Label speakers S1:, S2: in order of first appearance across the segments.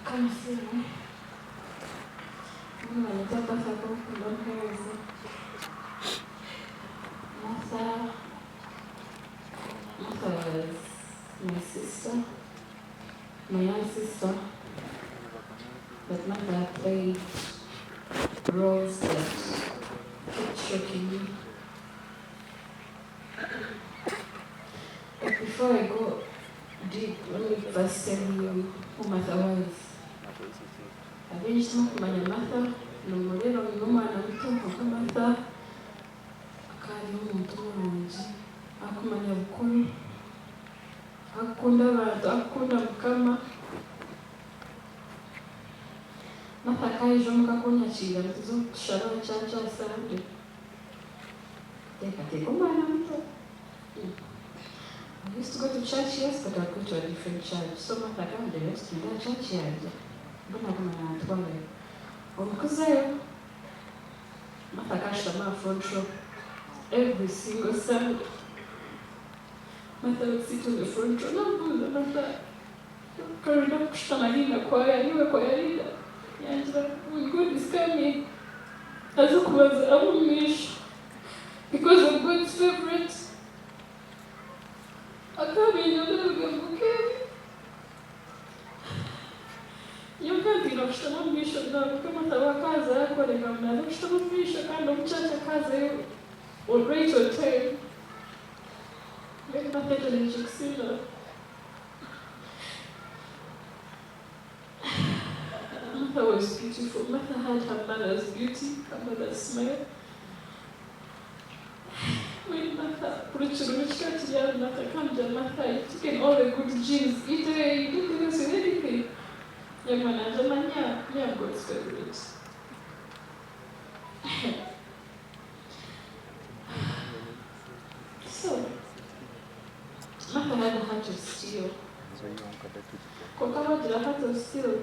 S1: Come see me. Martha was my sister, my young sister, but Martha played roles that kept shocking me. But before I go deep, let me first tell you who Martha was. Abenshi kumanya Martha ni umurero n'umwana muto nka Martha akari umuntu w'umuntu akumanya bukuru akunda abantu akunda mukama Martha kaje mukakunyakira tuzo kushara chacha sande teka umwana muto. I used to go to church, yes, but I'd go to a different church. So Martha came to the rest of that church here. Because Martha cashed my front row every single Sunday. Martha would sit on the front row. No, Martha. Karina kushamalina kwaya, niwe kwaya leader. Yanja, when God is coming, azukuwaza amumisha. Because of God's favorite. Akami nyolewe mbuke. Yokati kushtamamisha na kama tawakaza yako ni kama kushtamamisha kando mchacha kaza hiyo or rate or time. Mimi napenda nilichokisema. Martha was beautiful. Martha had her mother's beauty, her mother's smile. When Martha Martha comes and Martha taking all the good genes, you didn't do anything. Young man, I'm God's favorite. So, Martha had a heart of steel. Kokama did a heart of steel.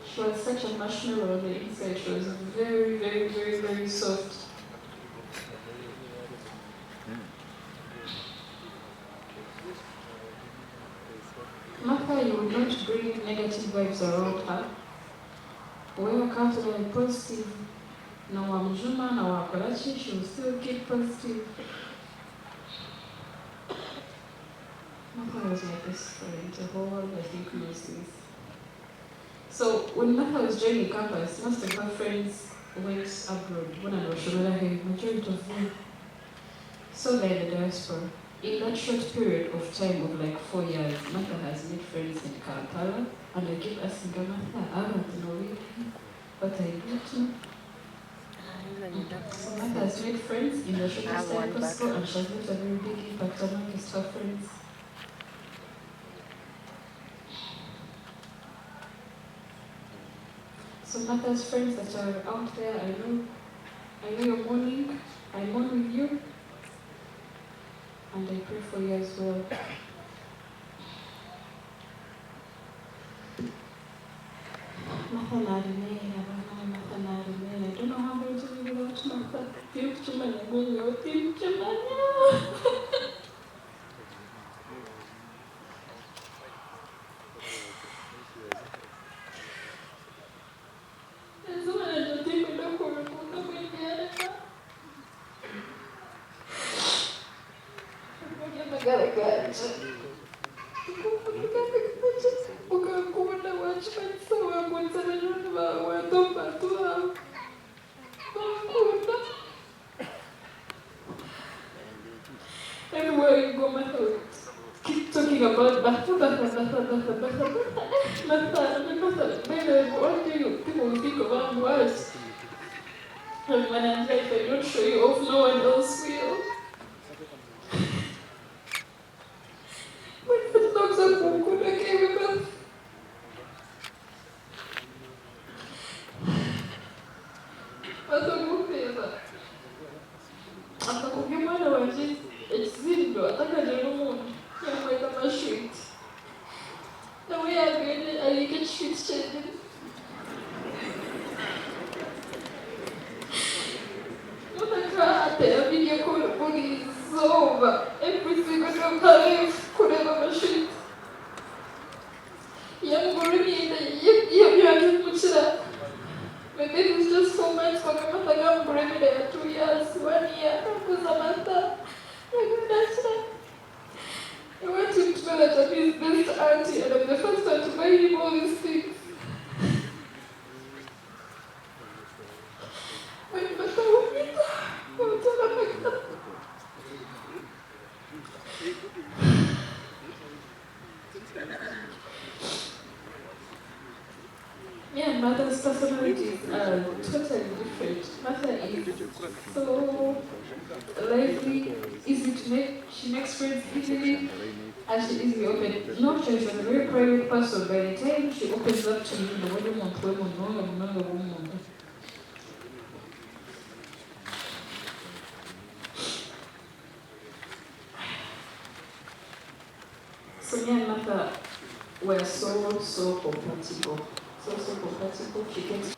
S1: She was such a marshmallow on the inside. She was very, very, very, very soft. Martha, you would not bring negative vibes around her. Whoever comes to her positive, na wa Mjuma, na wa Kolachi, she will still keep positive. Martha was my best friend, the whole, I think, knows this. So when Martha was joining campus, most of her friends went abroad. When I was majority of them. So like the diaspora. In that short period of time of like 4 years, Martha has made friends in Kampala, and I keep asking her, Martha, I don't know really, but I don't know. So Martha has made friends in the shortest time possible, and she has made a very big impact amongst her friends. So Martha's friends that are out there, I know you're mourning, I mourn with you. And I pray for you as well. Martha Narimena, Martha Narimena. I don't know how I'm going to live without Martha. Think Chumanya, think Chumanya. Everywhere you go, Martha, keep talking about Martha. Maybe one day people will think about words. And when I'm like, if I don't show you off, no one else will. When the dogs are good, I came with Every single time I could ever machine. Young My baby was just 4 months for Martha Ahumuza Murari, 2 years, 1 year. Ahumuza Martha. I want him to know that I'm his best auntie and I'm the first one to buy him all these things. When Martha would meet, I would tell her like that. Me and Martha's personalities are totally different. Martha is so lively, easy to make. She makes friends easily, and she easily open. Not sure she's a very private person. By the time she opens up to me, the way you want to so me and Martha were so compatible. So compatible. She gets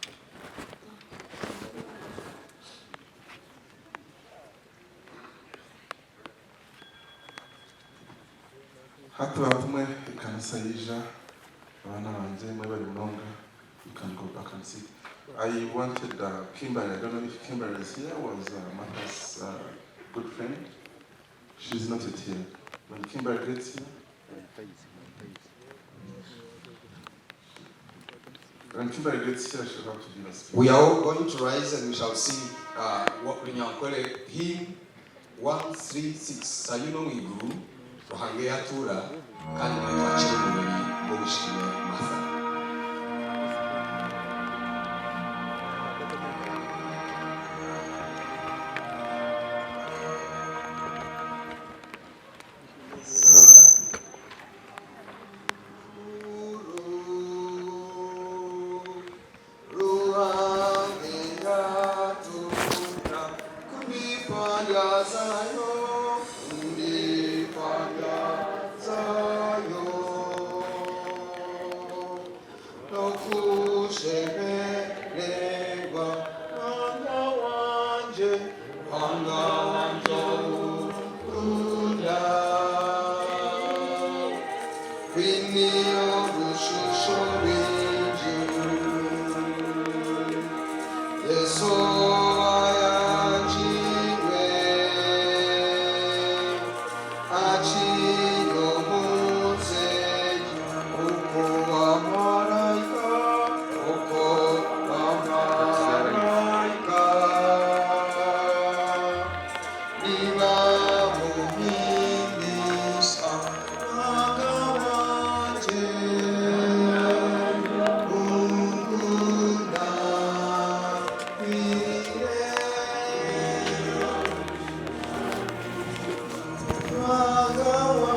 S2: hato hatumwe ikanisa yija abana banje mwe bari mnonga, you can go back and see. I wanted Kimberly. I don't know if Kimberly is here. Was Martha's good friend. She's not yet here. When Kimberly gets here, when Kimberly gets here, she'll have to give us.
S3: We are all going to rise and we shall sing what we Ankole hymn 136. Sayuno Miguru, Rohangea Tura, Kanima Chilumani, Bogishime Martha.
S4: Go